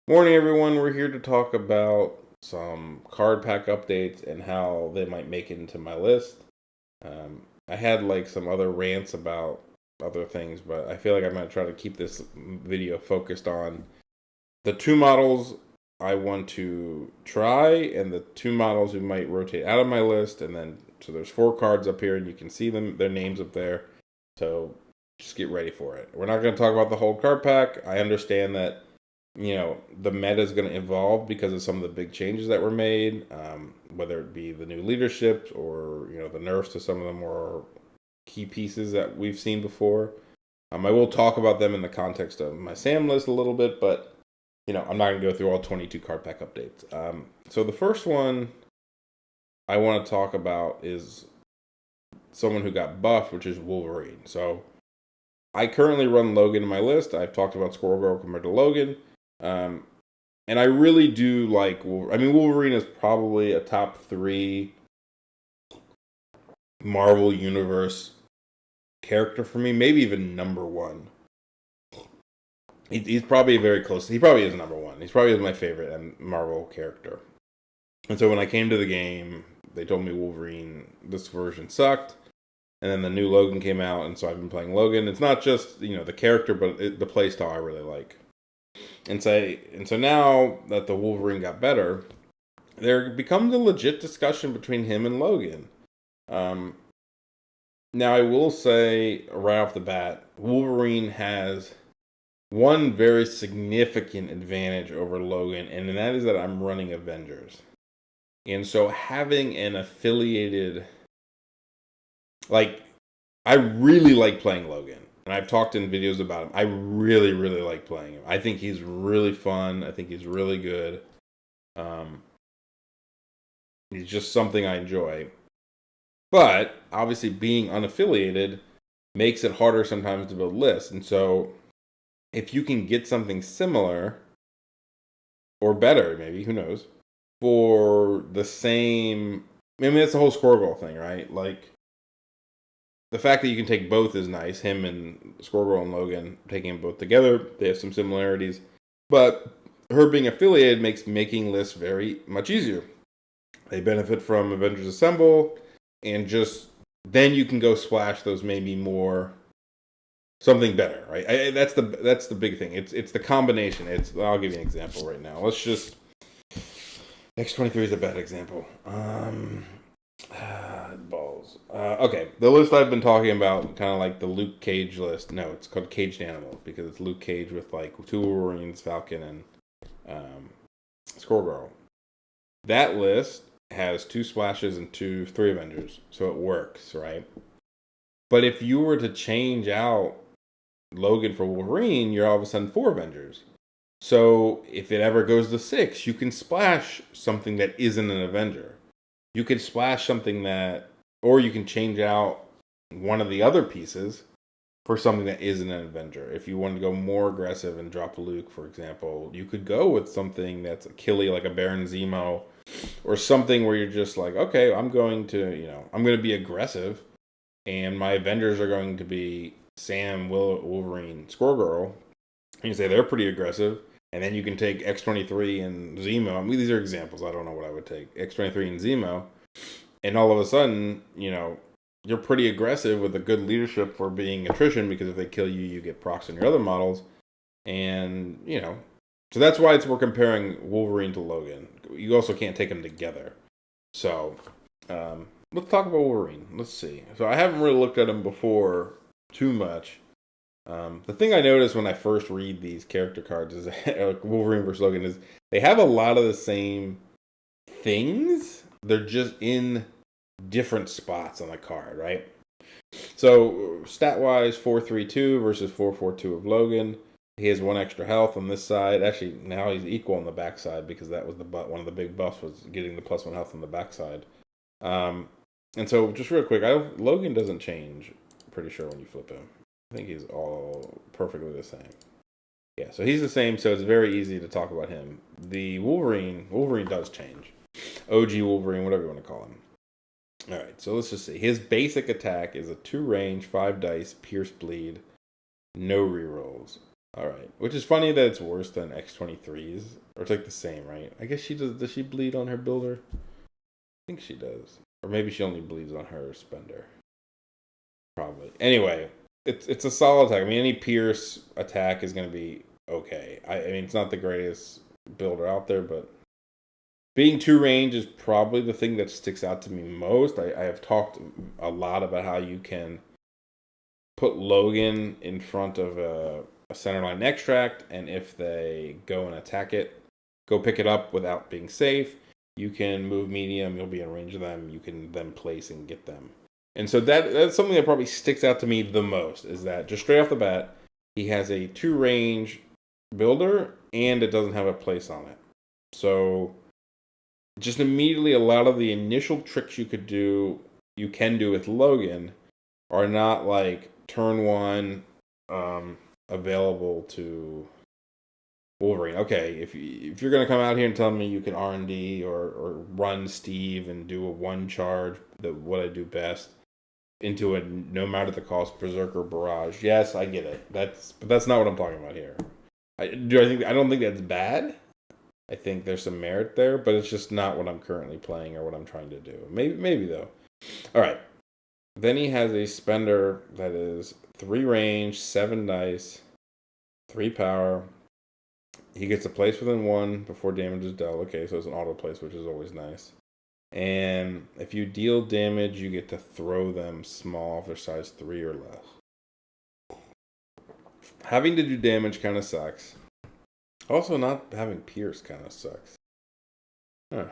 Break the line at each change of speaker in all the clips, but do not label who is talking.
Morning, everyone. We're here to talk about some card pack updates and how they might make it into my list. I had like some other rants about other things, but I feel like I'm going to try to keep this video focused on the two models I want to try and the two models who might rotate out of my list. And then, so there's 4 cards up here, and you can see their names up there. So just get ready for it. We're not going to talk about the whole card pack. I understand that the meta is going to evolve because of some of the big changes that were made, whether it be the new leadership or, the nerfs to some of the more key pieces that we've seen before. I will talk about them in the context of my SAM list a little bit, but, I'm not going to go through all 22 card pack updates. So the first one I want to talk about is someone who got buffed, which is Wolverine. So I currently run Logan in my list. I've talked about Squirrel Girl compared to Logan. And I really do like Wolverine is probably a top 3 Marvel Universe character for me, maybe even number 1. He's probably very close. He probably is number 1. He's probably my favorite Marvel character. And so when I came to the game, they told me Wolverine, this version sucked. And then the new Logan came out, and so I've been playing Logan. It's not just, the character, but the playstyle I really like. And so now that the Wolverine got better, there becomes a legit discussion between him and Logan. Now I will say right off the bat, Wolverine has one very significant advantage over Logan, and that is that I'm running Avengers. And so having an affiliated, I really like playing Logan. And I've talked in videos about him. I really, really like playing him. I think he's really fun. I think he's really good. He's just something I enjoy. But obviously being unaffiliated makes it harder sometimes to build lists. And so if you can get something similar or better, maybe, who knows, for the same, that's the whole Squirrel Girl thing, right? Like, the fact that you can take both is nice. Him and Squirrel and Logan, taking them both together, they have some similarities. But her being affiliated makes making lists very much easier. They benefit from Avengers Assemble, and just then you can go splash those maybe more something better, right? That's the big thing. It's the combination. I'll give you an example right now. Let's just X-23 is a bad example. Balls. Okay, the list I've been talking about, kind of like the Luke Cage list. No, it's called Caged Animals because it's Luke Cage with like 2 Wolverines, Falcon, and Squirrel Girl. That list has 2 splashes and 3 Avengers, so it works, right? But if you were to change out Logan for Wolverine, you're all of a sudden 4 Avengers. So if it ever goes to 6, you can splash something that isn't an Avenger. You could splash something or you can change out one of the other pieces for something that isn't an Avenger. If you wanted to go more aggressive and drop Luke, for example, you could go with something that's a killy, like a Baron Zemo, or something where you're just like, okay, I'm going to be aggressive, and my Avengers are going to be Sam, Wolverine, Squirrel Girl. And you say they're pretty aggressive. And then you can take X-23 and Zemo. These are examples. I don't know what I would take. X-23 and Zemo. And all of a sudden, you're pretty aggressive with a good leadership for being attrition, because if they kill you, you get procs on your other models. And, so that's why we're comparing Wolverine to Logan. You also can't take them together. So, let's talk about Wolverine. Let's see. So I haven't really looked at him before too much. The thing I noticed when I first read these character cards is like Wolverine versus Logan is they have a lot of the same things. They're just in different spots on the card, right? So stat-wise, 4-3-2 versus 4-4-2 of Logan. He has 1 extra health on this side. Actually, now he's equal on the backside because that was one of the big buffs was getting the +1 health on the backside. And so just real quick, Logan doesn't change. I'm pretty sure when you flip him. I think he's all perfectly the same. Yeah, so he's the same, so it's very easy to talk about him. The Wolverine does change. OG Wolverine, whatever you want to call him. Alright, so let's just see. His basic attack is a 2 range, 5 dice, pierce bleed, no rerolls. Alright. Which is funny that it's worse than X23's. Or it's like the same, right? I guess she does. Does she bleed on her builder? I think she does. Or maybe she only bleeds on her spender. Probably. Anyway, it's a solid attack. I mean, any Pierce attack is going to be okay. I mean, it's not the greatest builder out there, but being 2 range is probably the thing that sticks out to me most. I have talked a lot about how you can put Logan in front of a centerline extract, and if they go and attack it, go pick it up without being safe. You can move medium, you'll be in range of them, you can then place and get them. And so that's something that probably sticks out to me the most, is that just straight off the bat, he has a 2 range builder, and it doesn't have a place on it. So just immediately a lot of the initial tricks you can do with Logan are not like turn 1 available to Wolverine. Okay, if you're gonna come out here and tell me you can R&D or run Steve and do a 1 charge, what I do best, into a no matter the cost Berserker Barrage. Yes, I get it. But that's not what I'm talking about here. I don't think that's bad. I think there's some merit there, but it's just not what I'm currently playing or what I'm trying to do. Maybe though. All right. Then he has a spender that is 3 range, 7 dice, 3 power. He gets a place within 1 before damage is dealt. Okay, so it's an auto place, which is always nice. And if you deal damage, you get to throw them small if they're size 3 or less. Having to do damage kind of sucks. Also, not having Pierce kind of sucks. Huh.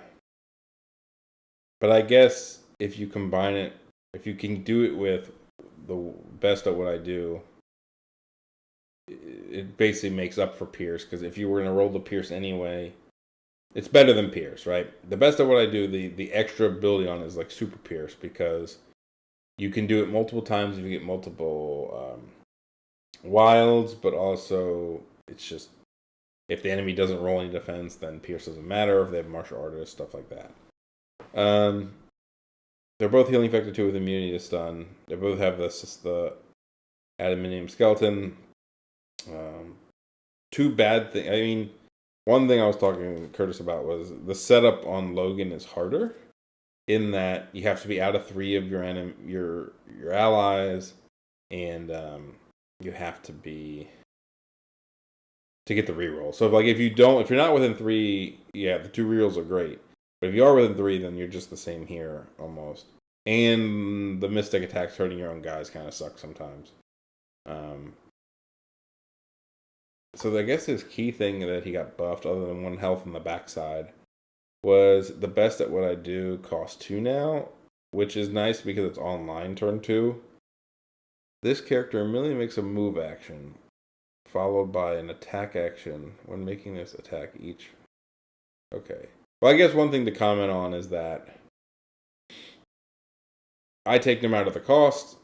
But I guess if you combine it, if you can do it with the best at what I do, it basically makes up for Pierce. Because if you were going to roll the Pierce anyway, it's better than Pierce, right? The best at what I do, the extra ability on it is like Super Pierce, because you can do it multiple times if you get multiple wilds, but also it's just if the enemy doesn't roll any defense, then Pierce doesn't matter. If they have martial artists, stuff like that. They're both healing factor 2 with immunity to stun. They both have the adamantium skeleton. 2 bad things. I mean, one thing I was talking to Curtis about was the setup on Logan is harder, in that you have to be out of 3 of your allies, and you have to be to get the reroll. So if you're not within 3, yeah, the 2 rerolls are great. But if you are within 3, then you're just the same here almost. And the mystic attacks hurting your own guys kind of suck sometimes. So I guess his key thing that he got buffed, other than 1 health on the backside, was the best at what I do costs 2 now, which is nice because it's online turn 2. This character immediately makes a move action, followed by an attack action when making this attack each. Okay. Well, I guess one thing to comment on is that I take them out of the cost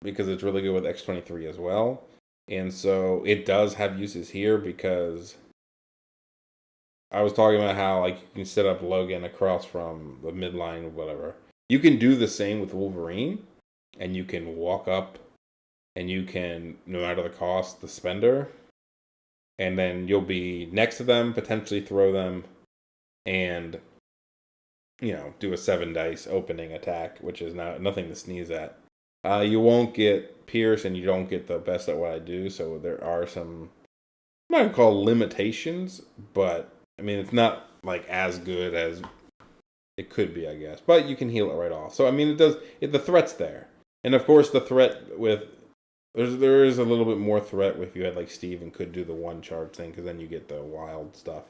because it's really good with X23 as well. And so it does have uses here, because I was talking about how like you can set up Logan across from the midline or whatever. You can do the same with Wolverine, and you can walk up, and you can, no matter the cost, the spender, and then you'll be next to them, potentially throw them, and do a 7 dice opening attack, which is nothing to sneeze at. You won't get Pierce, and you don't get the best at what I do, so there are some, I'm not going to call limitations, but I mean, it's not like as good as it could be, I guess. But you can heal it right off. So I mean, the threat's there. And of course the threat with, there is a little bit more threat if you had like Steve and could do the 1 charge thing, because then you get the wild stuff.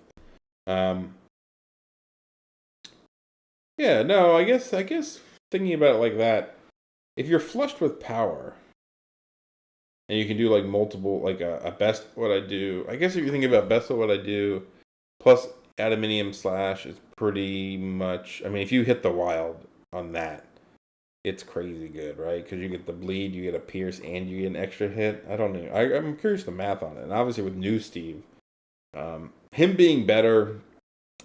Yeah, no, I guess thinking about it like that, if you're flushed with power, and you can do like multiple, like a best what I do. I guess if you're thinking about best of what I do, plus adamantium slash is pretty much. I mean, if you hit the wild on that, it's crazy good, right? Because you get the bleed, you get a pierce, and you get an extra hit. I don't know. I'm curious the math on it. And obviously with new Steve, him being better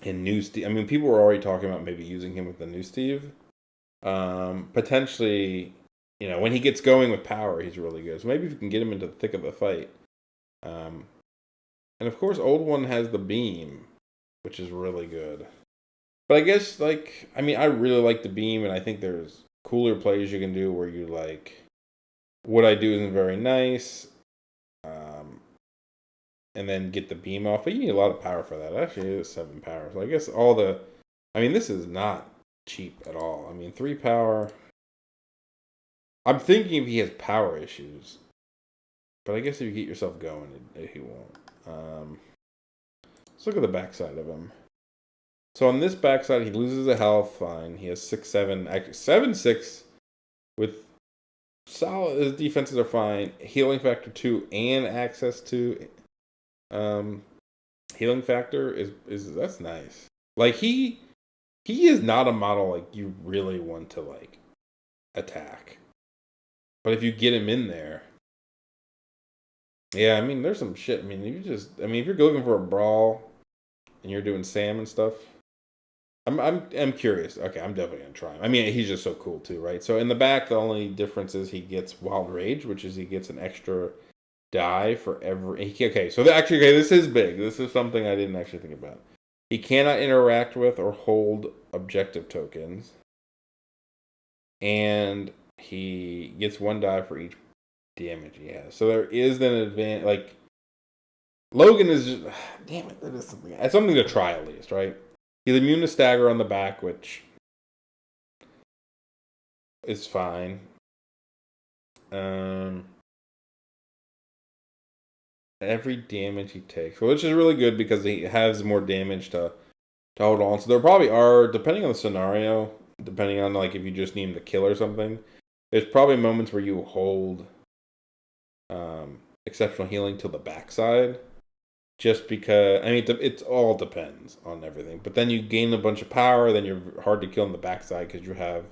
in new Steve. I mean, people were already talking about maybe using him with the new Steve. Potentially, when he gets going with power, he's really good. So maybe if you can get him into the thick of the fight, And of course, old one has the beam, which is really good. But I guess, like, I mean, I really like the beam, and I think there's cooler plays you can do where you, like, what I do isn't very nice, um, and then get the beam off. But you need a lot of power for that. Actually, it is 7 power. So I guess I mean, this is not cheap at all. I mean, 3 power. I'm thinking if he has power issues, but I guess if you get yourself going, he won't. Let's look at the backside of him. So on this backside, he loses a health. Fine. He has 6-7, actually 7-6 with solid. His defenses are fine. Healing factor 2 and access to healing factor is that's nice. Like he is not a model like you really want to like attack, but if you get him in there, yeah, I mean there's some shit. I mean if you're looking for a brawl and you're doing Sam and stuff, I'm curious. Okay, I'm definitely gonna try him. I mean, he's just so cool too, right? So in the back, the only difference is he gets Wild Rage, which is he gets an extra die for every. Okay, so actually, okay, this is big. This is something I didn't actually think about. He cannot interact with or hold objective tokens, and he gets 1 die for each damage he has. So there is an advantage. Like Logan is just, damn it, that is something. It's something to try at least, right? He's immune to stagger on the back, which is fine. Every damage he takes, which is really good because he has more damage to hold on. So there probably are, depending on the scenario, depending on like if you just need him to kill or something, there's probably moments where you hold exceptional healing to the backside. Just because, I mean, it all depends on everything. But then you gain a bunch of power, then you're hard to kill on the backside because you have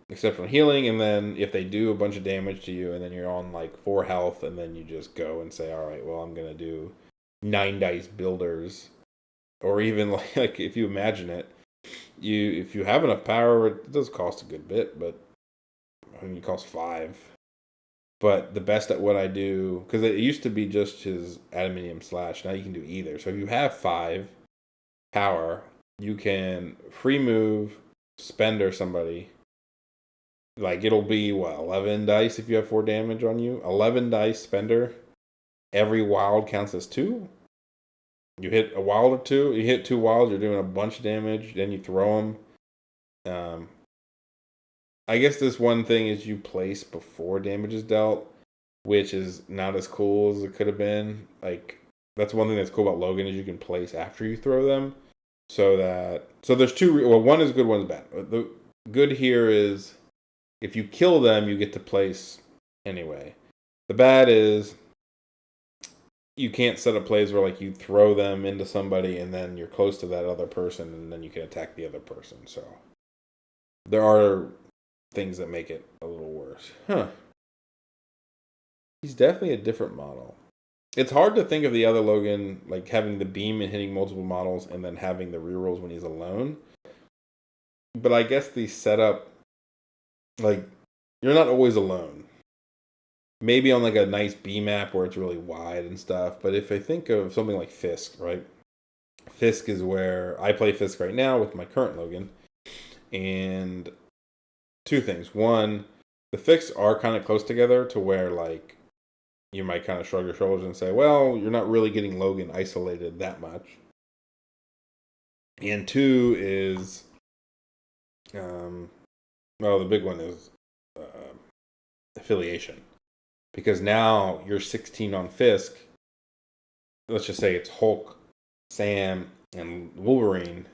exceptional healing. And then if they do a bunch of damage to you, and then you're on like 4 health, and then you just go and say, all right, well, I'm going to do 9 dice builders. Or even like if you imagine it, if you have enough power, it does cost a good bit, but I mean, it costs 5. But the best at what I do, because it used to be just his Adamantium Slash. Now you can do either. So if you have 5 power, you can free move, spender somebody. Like it'll be 11 dice if you have 4 damage on you. 11 dice spender. Every wild counts as 2. You hit a wild or 2. You hit 2 wilds, you're doing a bunch of damage. Then you throw them. I guess this one thing is you place before damage is dealt, which is not as cool as it could have been. Like that's one thing that's cool about Logan is you can place after you throw them, so there's 2. Well, one is good, one's bad. The good here is if you kill them, you get to place anyway. The bad is you can't set up plays where like you throw them into somebody and then you're close to that other person and then you can attack the other person. So there are things that make it a little worse. He's definitely a different model. It's hard to think of the other Logan like having the beam and hitting multiple models and then having the rerolls when he's alone. But I guess the setup, like, you're not always alone. Maybe on like a nice B map where it's really wide and stuff. But if I think of something like Fisk, right? Fisk is where I play Fisk right now with my current Logan. And 2 things. One, the Fisks are kind of close together to where like you might kind of shrug your shoulders and say, well, you're not really getting Logan isolated that much. And 2 is, well, the big one is affiliation. Because now you're 16 on Fisk. Let's just say it's Hulk, Sam, and Wolverine.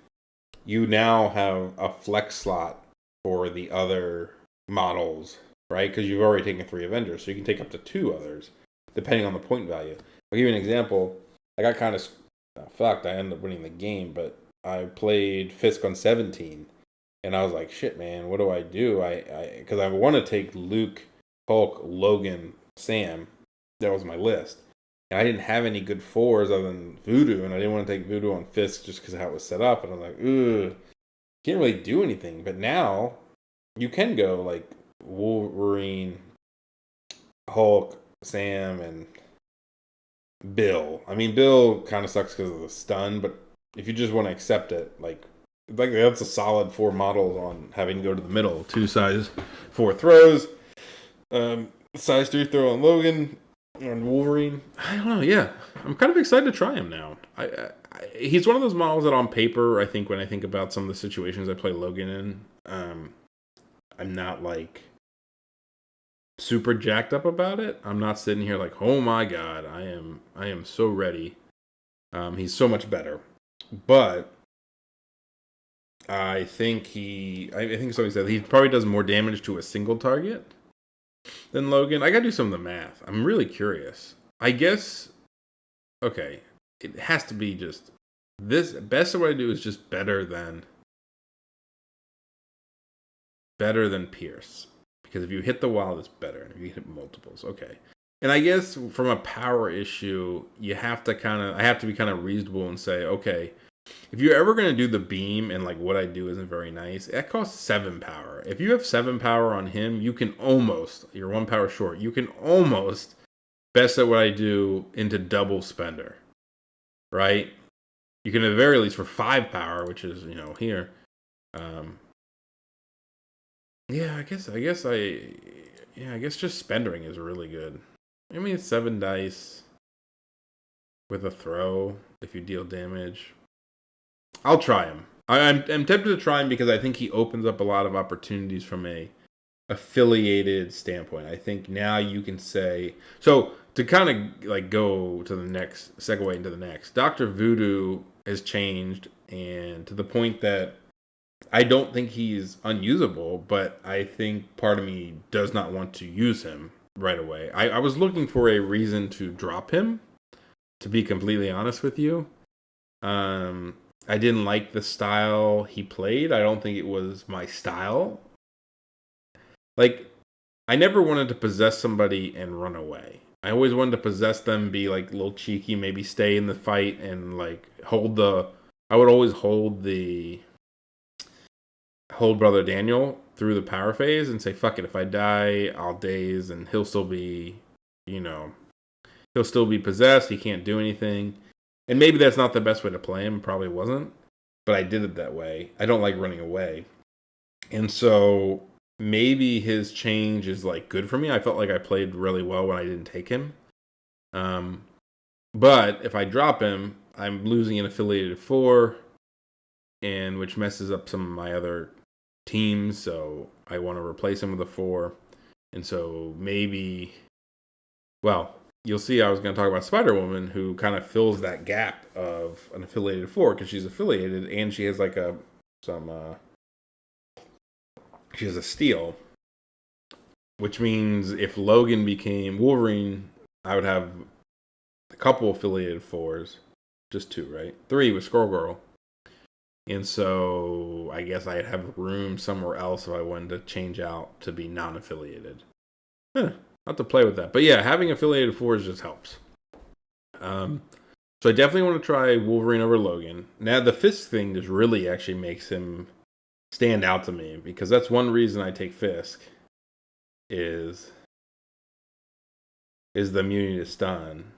You now have a flex slot for the other models, right? Because you've already taken 3 Avengers, so you can take up to 2 others, depending on the point value. I'll give you an example. I got kind of fucked. I ended up winning the game, but I played Fisk on 17, and I was like, shit, man, what do I do? Because I want to take Luke, Hulk, Logan, Sam. That was my list. And I didn't have any good 4s other than Voodoo, and I didn't want to take Voodoo on Fisk just because of how it was set up. And I'm like, ugh, can't really do anything. But now you can go like Wolverine, Hulk, Sam, and Bill. I mean, Bill kind of sucks because of the stun, but if you just want to accept it, like that's a solid 4 models on having to go to the middle. 2 size 4 throws, size 3 throw on Logan, on Wolverine. I don't know. Yeah, I'm kind of excited to try him now. He's one of those models that on paper, I think when I think about some of the situations I play Logan in, I'm not like super jacked up about it. I'm not sitting here like, oh my god, I am so ready. He's so much better, but I think I think somebody said he probably does more damage to a single target than Logan. I gotta do some of the math. I'm really curious. I guess okay, it has to be just this. Best of what I do is just better than Pierce. Because if you hit the wild, it's better. And if you hit multiples, okay. And I guess from a power issue, I have to be kind of reasonable and say, okay, if you're ever going to do the beam and like what I do isn't very nice, that costs 7 power. If you have 7 power on him, you can almost, you're 1 power short, you can almost best at what I do into double spender, right? You can at the very least for 5 power, which is, here. Yeah, I guess just spendering is really good. I mean, it's 7 dice with a throw if you deal damage. I'll try him. I'm tempted to try him because I think he opens up a lot of opportunities from a affiliated standpoint. I think now you can say so to kind of like go to the next segue into the next. Dr. Voodoo has changed, and to the point that I don't think he's unusable, but I think part of me does not want to use him right away. I was looking for a reason to drop him, to be completely honest with you. I didn't like the style he played. I don't think it was my style. Like, I never wanted to possess somebody and run away. I always wanted to possess them, be like a little cheeky, maybe stay in the fight and like I would always hold Brother Daniel through the power phase and say, fuck it, if I die, I'll daze and he'll still be, he'll still be possessed. He can't do anything. And maybe that's not the best way to play him. Probably wasn't. But I did it that way. I don't like running away. And so maybe his change is like good for me. I felt like I played really well when I didn't take him. But if I drop him, I'm losing an affiliated 4, and which messes up some of my other teams. So I want to replace him with a 4. And so maybe, well, you'll see I was going to talk about Spider-Woman, who kind of fills that gap of an affiliated 4 because she's affiliated and she has like she has a steal, which means if Logan became Wolverine, I would have a couple affiliated 4s, just 2, right? 3 with Squirrel Girl. And so I guess I'd have room somewhere else if I wanted to change out to be non-affiliated. I'll have to play with that. But yeah, having affiliated 4s just helps. So I definitely want to try Wolverine over Logan. Now the Fisk thing just really actually makes him stand out to me, because that's one reason I take Fisk is the immunity to stun.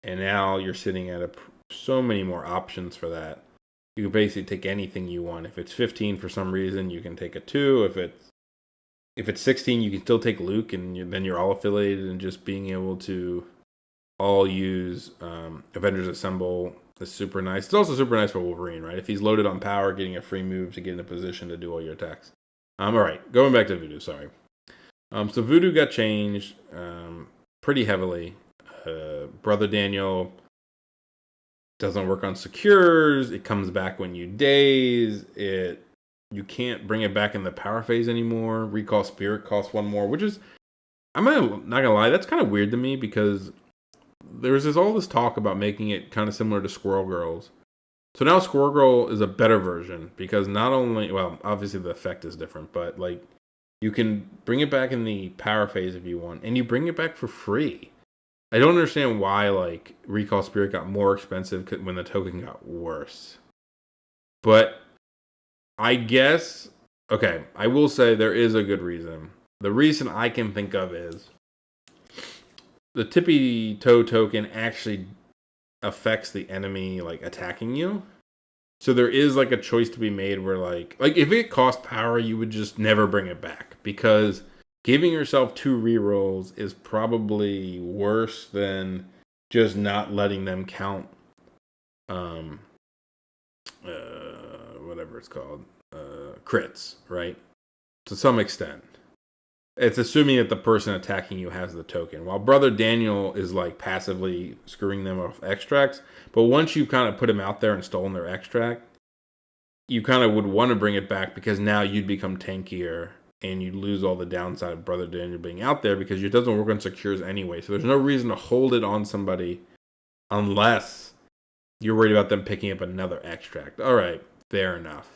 And now you're sitting at so many more options for that. You can basically take anything you want. If it's 15 for some reason, you can take a 2. If it's 16, you can still take Luke, and then you're all affiliated, and just being able to all use Avengers Assemble is super nice. It's also super nice for Wolverine, right? If he's loaded on power, getting a free move to get in a position to do all your attacks. All right, going back to Voodoo, sorry. So Voodoo got changed pretty heavily. Brother Daniel doesn't work on secures. It comes back when you daze. You can't bring it back in the power phase anymore. Recall Spirit costs 1 more, which is, I'm not gonna lie, that's kind of weird to me, because there's all this talk about making it kind of similar to Squirrel Girls. So now Squirrel Girl is a better version, because not only, well, obviously the effect is different, but like you can bring it back in the power phase if you want, and you bring it back for free. I don't understand why like Recall Spirit got more expensive when the token got worse. But I guess, okay, I will say there is a good reason. The reason I can think of is the tippy toe token actually affects the enemy like attacking you. So there is like a choice to be made where like if it cost power, you would just never bring it back, because giving yourself 2 rerolls is probably worse than just not letting them count um whatever it's called, crits, right? To some extent. It's assuming that the person attacking you has the token, while Brother Daniel is like passively screwing them off extracts. But once you've kind of put him out there and stolen their extract, you kind of would want to bring it back, because now you'd become tankier and you'd lose all the downside of Brother Daniel being out there, because it doesn't work on secures anyway. So there's no reason to hold it on somebody unless you're worried about them picking up another extract. All right, fair enough.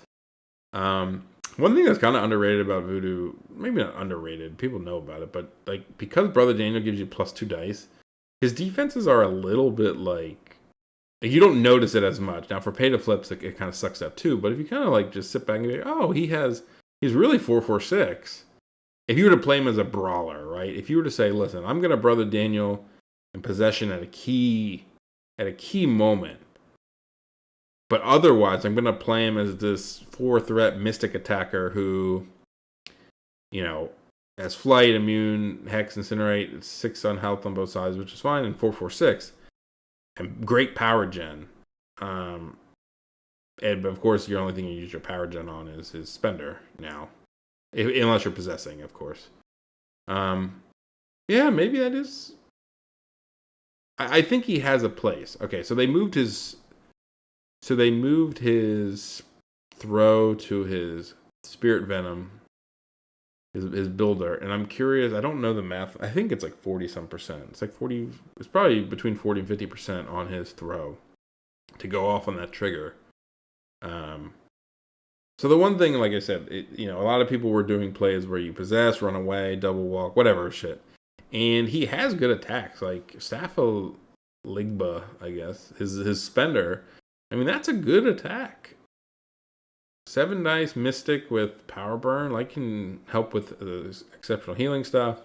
One thing that's kind of underrated about Voodoo, maybe not underrated, people know about it, but like because Brother Daniel gives you +2 dice, his defenses are a little bit like you don't notice it as much. Now for pay to flips, it kind of sucks up too. But if you kind of like just sit back and be like, oh, he's really 4/4/6. If you were to play him as a brawler, right? If you were to say, listen, I'm gonna Brother Daniel in possession at a key moment, but otherwise, I'm going to play him as this 4-threat mystic attacker who, has flight, immune, hex, incinerate, 6 on health on both sides, which is fine, and 4/4/6. And great power gen. But of course, the only thing you use your power gen on is his spender now. Unless you're possessing, of course. Yeah, maybe that is... I think he has a place. Okay, so they moved his throw to his spirit venom, his builder, and I'm curious. I don't know the math. I think it's like 40-some%. It's like 40. It's probably between 40 and 50% on his throw to go off on that trigger. So the one thing, like I said, a lot of people were doing plays where you possess, run away, double walk, whatever shit, and he has good attacks like Staffel Ligba, I guess. His spender. I mean, that's a good attack. 7 dice Mystic with Power Burn, like, can help with exceptional healing stuff.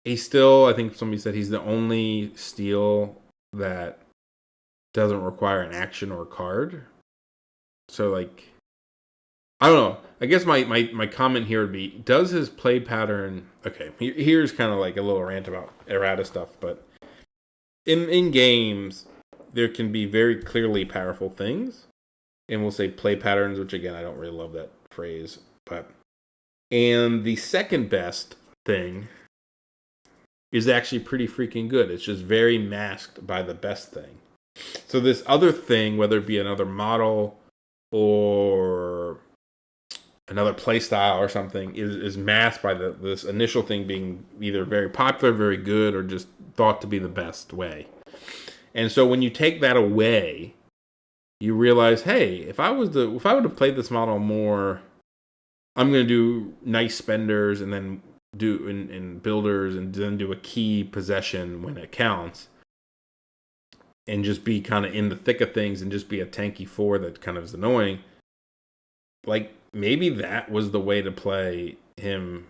He's still, I think somebody said he's the only steel that doesn't require an action or a card. So, like, I don't know. I guess my comment here would be, does his play pattern... Okay, here's kind of like a little rant about errata stuff, but in games, there can be very clearly powerful things, and we'll say play patterns, which again, I don't really love that phrase, and the second best thing is actually pretty freaking good. It's just very masked by the best thing. So this other thing, whether it be another model or another play style or something, is masked by this initial thing being either very popular, very good, or just thought to be the best way. And so when you take that away, you realize, hey, if I would have played this model more, I'm going to do nice spenders and then do in builders and then do a key possession when it counts, and just be kind of in the thick of things and just be a tanky 4 that kind of is annoying. Like, maybe that was the way to play him,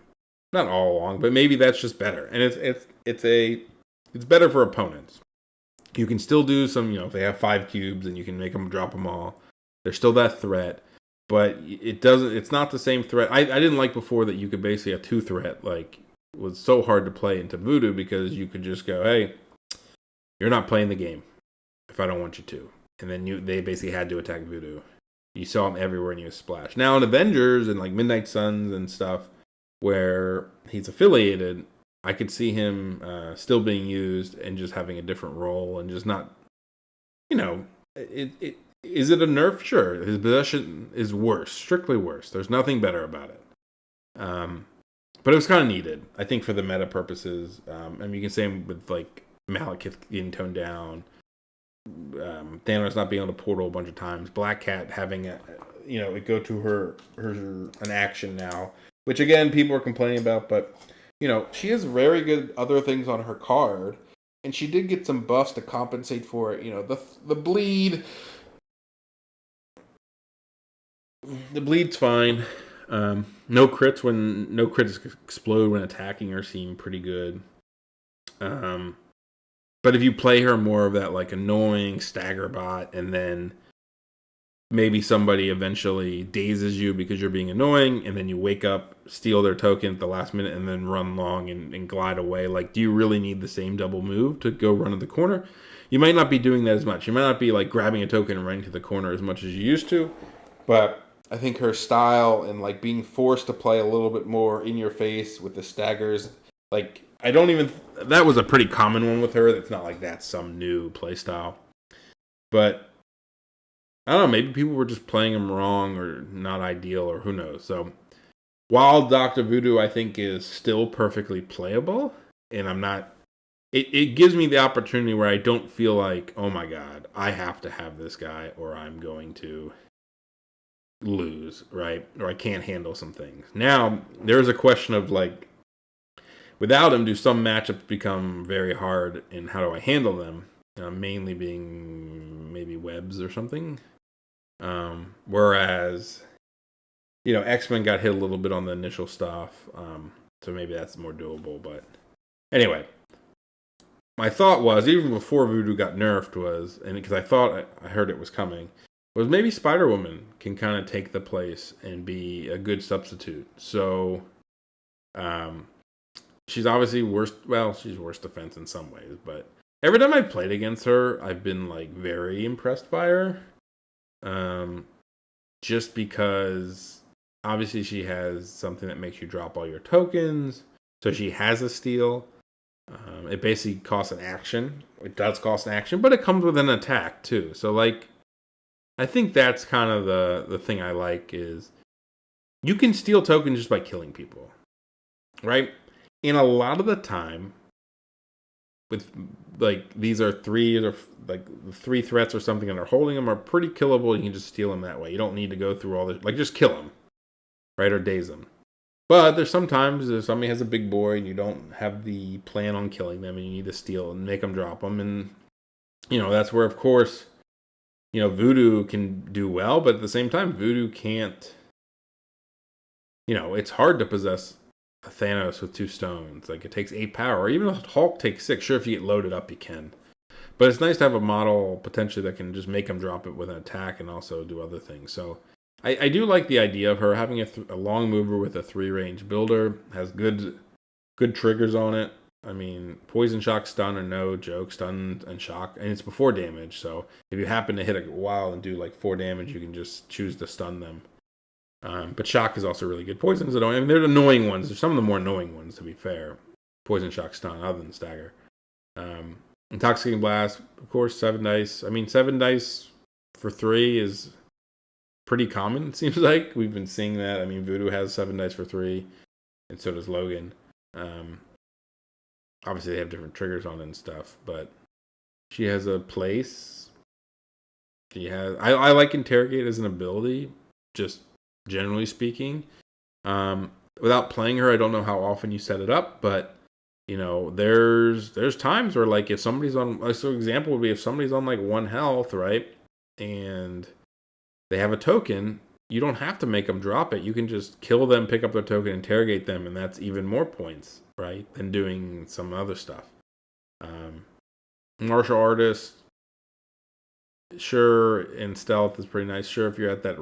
not all along, but maybe that's just better. And it's better for opponents. You can still do some, if they have 5 cubes and you can make them drop them all, there's still that threat, but it's not the same threat. I didn't like before that you could basically have 2 threat, like, it was so hard to play into Voodoo because you could just go, hey, you're not playing the game if I don't want you to. And then they basically had to attack Voodoo. You saw him everywhere and he was splash. Now in Avengers and like Midnight Suns and stuff where he's affiliated, I could see him still being used and just having a different role and just not, is it a nerf? Sure. His possession is worse, strictly worse. There's nothing better about it. But it was kind of needed, I think, for the meta purposes. You can say with like Malekith getting toned down, Thanos not being able to portal a bunch of times, Black Cat having it go to her an action now, which again people are complaining about, but she has very good other things on her card, and she did get some buffs to compensate for it. The bleed. The bleed's fine. No crits explode when attacking her seem pretty good. But if you play her more of that like annoying stagger bot, and then maybe somebody eventually dazes you because you're being annoying, and then you wake up, steal their token at the last minute, and then run long and glide away. Like, do you really need the same double move to go run to the corner? You might not be doing that as much. You might not be like grabbing a token and running to the corner as much as you used to. But I think her style and like being forced to play a little bit more in your face with the staggers, like I don't even. That was a pretty common one with her. It's not like that's some new play style. But I don't know, maybe people were just playing him wrong or not ideal or who knows. So while Dr. Voodoo I think is still perfectly playable, and I'm not, it gives me the opportunity where I don't feel like, oh my god, I have to have this guy or I'm going to lose, right? Or I can't handle some things. Now, there's a question of like, without him, do some matchups become very hard and how do I handle them? Mainly being maybe webs or something. Whereas, X-Men got hit a little bit on the initial stuff, so maybe that's more doable. But anyway, my thought was, even before Voodoo got nerfed, was, and because I heard it was coming, was maybe Spider-Woman can kind of take the place and be a good substitute. So, she's obviously worse. Well, she's worse defense in some ways, but every time I've played against her, I've been like very impressed by her. Just because obviously she has something that makes you drop all your tokens, so she has a steal. It basically costs an action. It does cost an action, but it comes with an attack too. So like, I think that's kind of the thing I like is you can steal tokens just by killing people, right? And a lot of the time, with like these are three or like three threats or something and are holding them are pretty killable. You can just steal them that way. You don't need to go through all this, like just kill them, right, or daze them. But there's sometimes if somebody has a big boy and you don't have the plan on killing them and you need to steal and make them drop them, and that's where of course Voodoo can do well, but at the same time Voodoo can't. It's hard to possess a Thanos with 2 stones. Like, it takes 8 power. Or even a Hulk takes 6. Sure, if you get loaded up, you can. But it's nice to have a model, potentially, that can just make them drop it with an attack and also do other things. So, I do like the idea of her having a long mover with a 3-range builder. Has good triggers on it. I mean, poison, shock, stun are no joke. Stun and shock. And it's before damage. So, if you happen to hit a while and do like 4 damage, you can just choose to stun them. But shock is also really good. Poison's annoying. I mean, they're annoying ones. They're some of the more annoying ones, to be fair. Poison, shock, stun, other than stagger. Intoxicating blast, of course, 7 dice. I mean, 7 dice for 3 is pretty common, it seems like. We've been seeing that. I mean, Voodoo has 7 dice for 3, and so does Logan. Obviously, they have different triggers on it and stuff, but she has a place. She has. I like Interrogate as an ability, just generally speaking. Without playing her, I don't know how often you set it up, but there's times where like if somebody's on, so example would be if somebody's on like 1 health, right, and they have a token, you don't have to make them drop it. You can just kill them, pick up their token, interrogate them, and that's even more points, right, than doing some other stuff. Martial artist, sure, and stealth is pretty nice. Sure, if you're at that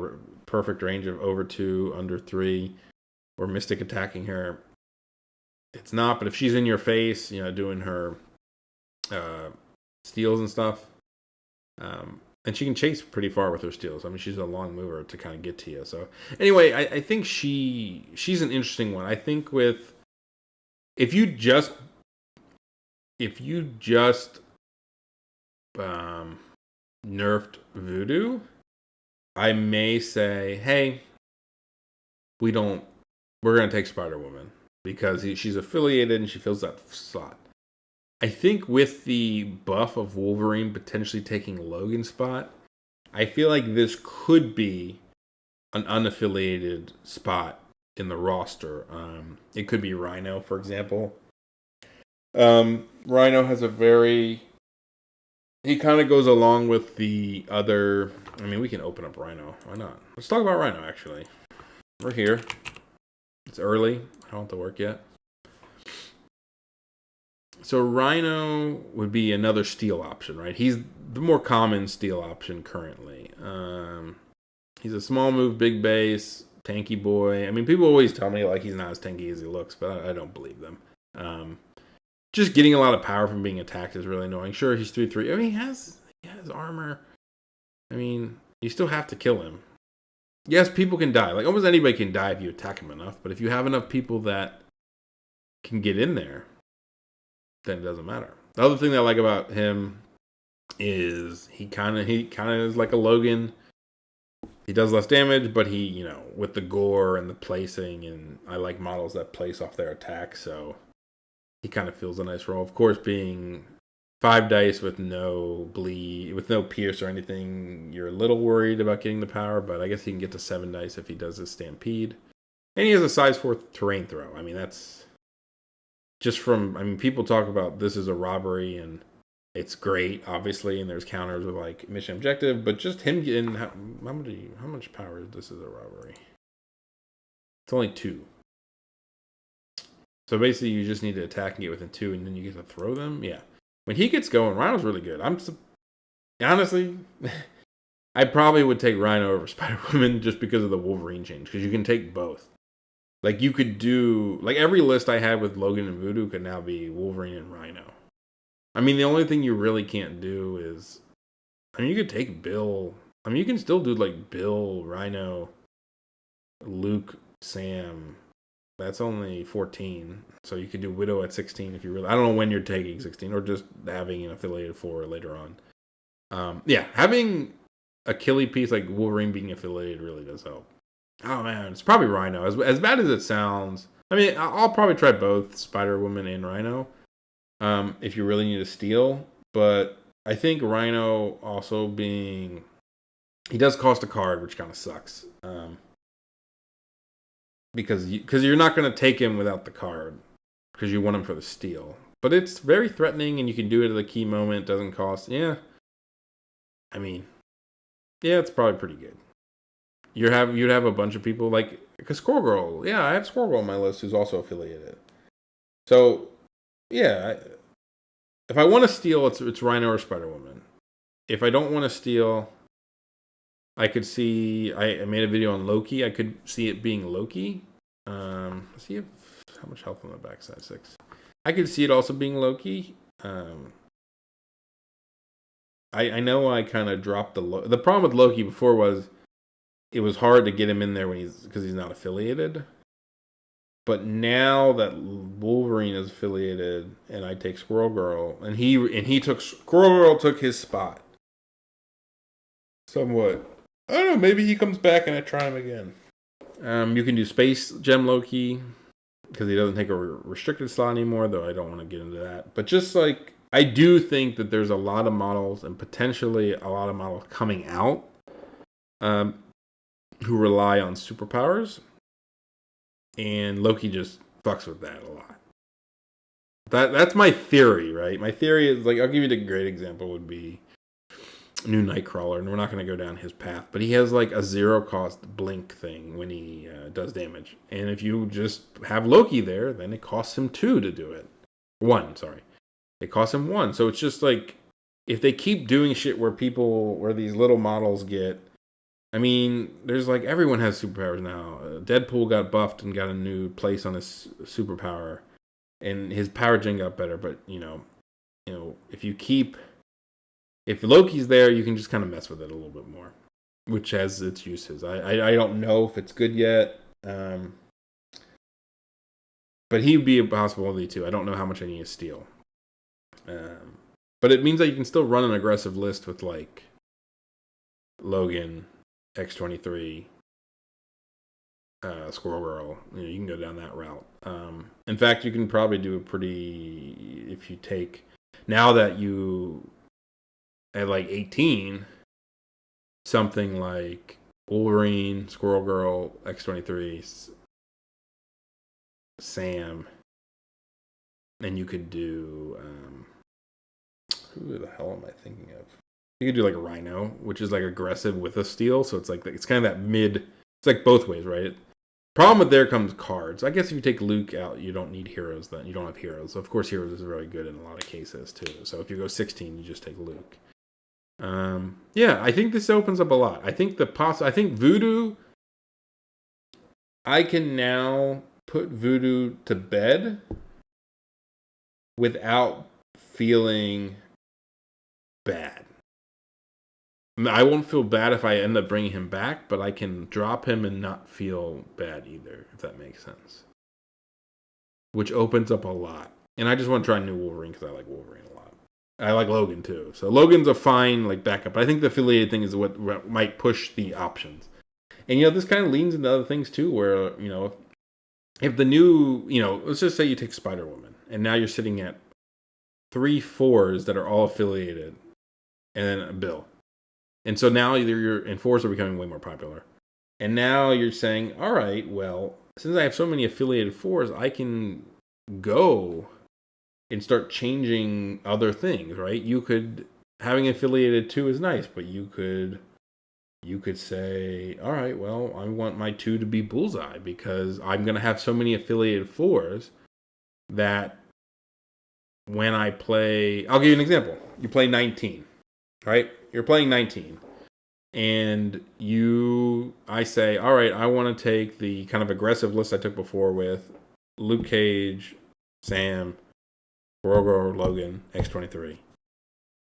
perfect range of over 2, under 3, or mystic attacking her, it's not. But if she's in your face, doing her steals and stuff, and she can chase pretty far with her steals. I mean, she's a long mover to kind of get to you. So anyway, I think she's an interesting one. I think if you just nerfed Voodoo, I may say, hey, we're going to take Spider-Woman because she's affiliated and she fills that slot. I think with the buff of Wolverine potentially taking Logan's spot, I feel like this could be an unaffiliated spot in the roster. It could be Rhino, for example. Rhino has he kind of goes along with the other. I mean, we can open up Rhino. Why not? Let's talk about Rhino, actually. We're here. It's early. I don't have to work yet. So Rhino would be another steal option, right? He's the more common steal option currently. He's a small move, big base, tanky boy. I mean, people always tell me like he's not as tanky as he looks, but I don't believe them. Just getting a lot of power from being attacked is really annoying. Sure, he's 3/3. I mean, he has armor. I mean, you still have to kill him. Yes, people can die. Like almost anybody can die if you attack him enough. But if you have enough people that can get in there, then it doesn't matter. The other thing that I like about him is he kind of is like a Logan. He does less damage, but he, with the gore and the placing, and I like models that place off their attack, so he kind of feels a nice role. Of course, being 5 dice with no bleed, with no pierce or anything, you're a little worried about getting the power, but I guess he can get to 7 dice if he does his stampede. And he has a size 4 terrain throw. I mean, that's just from, people talk about this is a robbery, and it's great, obviously, and there's counters with like mission objective, but just him getting how much power is this as a robbery? It's only 2. So basically, you just need to attack and get within 2, and then you get to throw them. Yeah, when he gets going, Rhino's really good. Honestly, I probably would take Rhino over Spider-Woman just because of the Wolverine change, because you can take both. Like you could do every list I had with Logan and Voodoo could now be Wolverine and Rhino. I mean, the only thing you really can't do is, you could take Bill. You can still do like Bill, Rhino, Luke, Sam. That's only 14. So you could do Widow at 16 if you really. I don't know when you're taking 16 or just having an affiliated 4 later on. Yeah, having a killy piece like Wolverine being affiliated really does help. Oh man, it's probably Rhino. As bad as it sounds, I'll probably try both Spider-Woman and Rhino. If you really need to steal, but I think Rhino also he does cost a card, which kind of sucks. Because you're not going to take him without the card because you want him for the steal. But it's very threatening, and you can do it at a key moment. It doesn't cost. Yeah, it's probably pretty good. You'd have a bunch of people like Squirrel Girl. Yeah, I have Squirrel Girl on my list who's also affiliated. So yeah, if I want to steal, it's Rhino or Spider-Woman. If I don't want to steal, I could see. I made a video on Loki. I could see it being Loki. Let's see how much health on the backside. 6. I could see it also being Loki. I know I kind of dropped the problem with Loki before was it was hard to get him in there because he's not affiliated. But now that Wolverine is affiliated, and I take Squirrel Girl, and Squirrel Girl took his spot. Somewhat. I don't know. Maybe he comes back and I try him again. You can do Space Gem Loki because he doesn't take a restricted slot anymore, though I don't want to get into that. But just I do think that there's a lot of models and potentially a lot of models coming out who rely on superpowers. And Loki just fucks with that a lot. That's my theory, right? My theory is I'll give you the great example would be new Nightcrawler, and we're not going to go down his path, but he has a 0 cost blink thing when he does damage. And if you just have Loki there, then it costs him 2 to do it. 1, sorry. It costs him 1. So it's just if they keep doing shit where these little models get. There's everyone has superpowers now. Deadpool got buffed and got a new place on his superpower, and his power gen got better. But if Loki's there, you can just kind of mess with it a little bit more, which has its uses. I don't know if it's good yet, but he'd be a possibility too. I don't know how much I need to steal, but it means that you can still run an aggressive list with Logan, X-23, Squirrel Girl. You can go down that route. In fact, you can probably do if you take now that you at 18, something like Wolverine, Squirrel Girl, X-23, Sam, and you could do who the hell am I thinking of? You could do a Rhino, which is aggressive with a steal, so it's it's kind of that mid. It's both ways, right? Problem with there comes cards. I guess if you take Luke out, you don't need heroes then. You don't have heroes. Of course, heroes is very good in a lot of cases, too. So if you go 16, you just take Luke. Yeah, I think this opens up a lot. I think I think Voodoo, I can now put Voodoo to bed without feeling bad. I won't feel bad if I end up bringing him back, but I can drop him and not feel bad either, if that makes sense. Which opens up a lot. And I just want to try new Wolverine because I like Wolverine a lot. I like Logan too. So Logan's a fine backup. But I think the affiliated thing is what might push the options. And this kind of leans into other things too, where if the new let's just say you take Spider-Woman, and now you're sitting at 3 4s that are all affiliated, and then a Bill. And so now and 4s are becoming way more popular. And now you're saying, all right, well, since I have so many affiliated 4s, I can go and start changing other things, right? Having affiliated 2 is nice, but you could say, all right, well, I want my 2 to be Bullseye because I'm going to have so many affiliated 4s that when I play, I'll give you an example. You play 19, right? You're playing 19. And I say, all right, I want to take the kind of aggressive list I took before with Luke Cage, Sam, Grogu, Logan, X-23.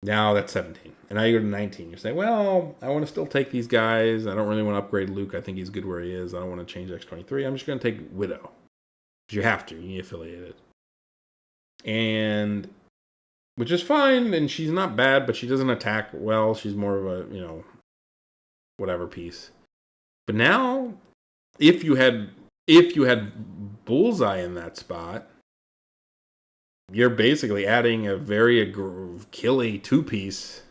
Now that's 17. And now you go to 19. You're saying, well, I want to still take these guys. I don't really want to upgrade Luke. I think he's good where he is. I don't want to change X-23. I'm just going to take Widow. Because you have to. You need affiliated. And, which is fine. And she's not bad, but she doesn't attack well. She's more of a, whatever piece. But now, if you had Bullseye in that spot, you're basically adding a very killy 2-piece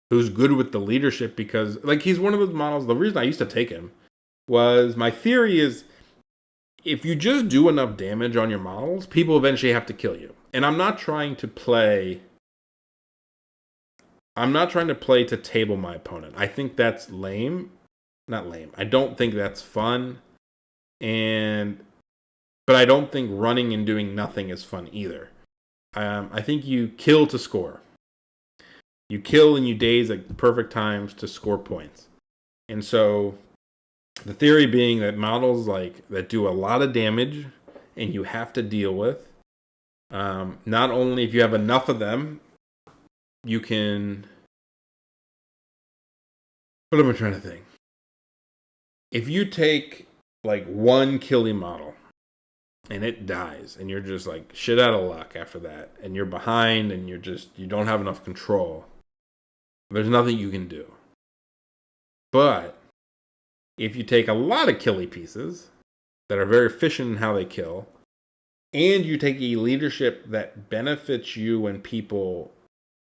who's good with the leadership because, he's one of those models. The reason I used to take him was my theory is if you just do enough damage on your models, people eventually have to kill you. And I'm not trying to play to table my opponent. I think that's lame. Not lame. I don't think that's fun. But I don't think running and doing nothing is fun either. I think you kill to score. You kill and you daze at perfect times to score points. And so the theory being that models that do a lot of damage and you have to deal with, not only if you have enough of them, you can... What am I trying to think? If you take one killy model and it dies and you're just shit out of luck after that and you're behind and you don't have enough control, there's nothing you can do. But if you take a lot of killy pieces that are very efficient in how they kill, and you take a leadership that benefits you when people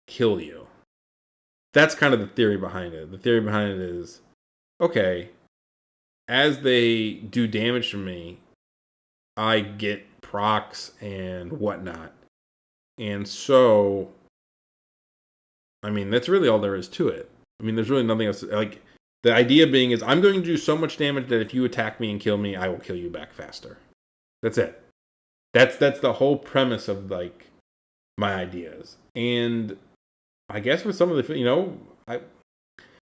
kill you, that's kind of the theory behind it. The theory behind it is, okay, as they do damage to me, I get procs and whatnot. And so, that's really all there is to it. There's really nothing else. The idea being is I'm going to do so much damage that if you attack me and kill me, I will kill you back faster. That's it. That's the whole premise of my ideas. And I guess with some of the, I'm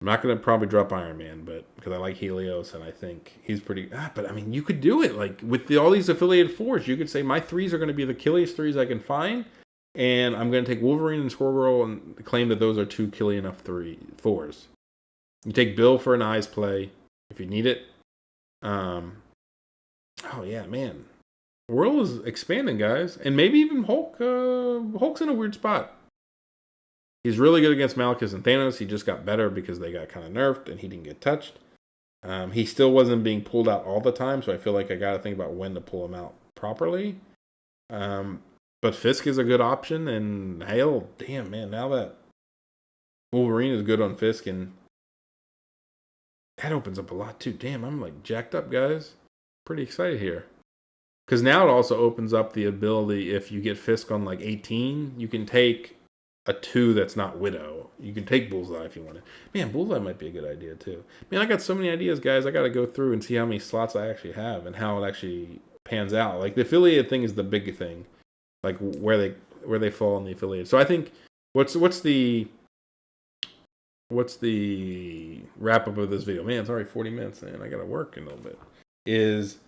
not going to probably drop Iron Man, but because I like Helios and I think he's pretty. But you could do it with all these affiliated 4s. You could say my 3s are going to be the killiest 3s I can find, and I'm going to take Wolverine and Squirrel and claim that those are 2 killy enough 4s. You take Bill for an eyes play if you need it. Oh yeah, man, the world is expanding, guys, and maybe even Hulk. Hulk's in a weird spot. He's really good against Malekith and Thanos. He just got better because they got kind of nerfed and he didn't get touched. He still wasn't being pulled out all the time, so I feel like I got to think about when to pull him out properly. But Fisk is a good option, and hell, damn, man, now that Wolverine is good on Fisk, and that opens up a lot too. Damn, I'm jacked up, guys. Pretty excited here. Because now it also opens up the ability, if you get Fisk on 18, you can take a 2 that's not Widow You can take Bullseye if you want it. Man, Bullseye might be a good idea too. Man, I got so many ideas, guys. I got to go through and see how many slots I actually have and how it actually pans out. Like the affiliated thing is the big thing, like where they fall in the affiliated. So I think what's the wrap up of this video? Man, it's already 40 minutes, man. I got to work in a little bit. Is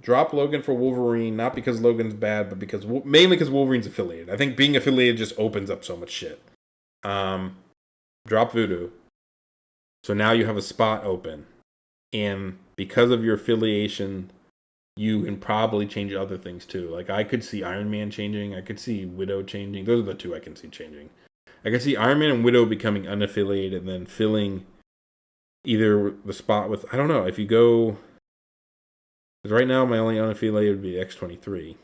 drop Logan for Wolverine, not because Logan's bad, but mainly because Wolverine's affiliated. I think being affiliated just opens up so much shit. Drop Voodoo. So now you have a spot open. And because of your affiliation, you can probably change other things too. Like I could see Iron Man changing. I could see Widow changing. Those are the two I can see changing. I can see Iron Man and Widow becoming unaffiliated and then filling either the spot with, I don't know, if you go, because right now my only unaffiliated would be X-23.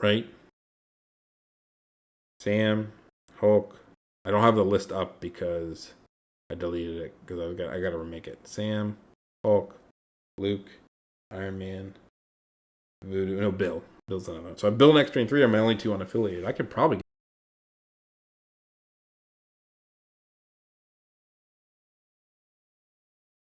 Right? Sam, Hulk. I don't have the list up because I deleted it because I got to remake it. Sam, Hulk, Luke, Iron Man, Voodoo. No, Bill. Bill's not on it. So Bill and X-23 are my only two unaffiliated. I could probably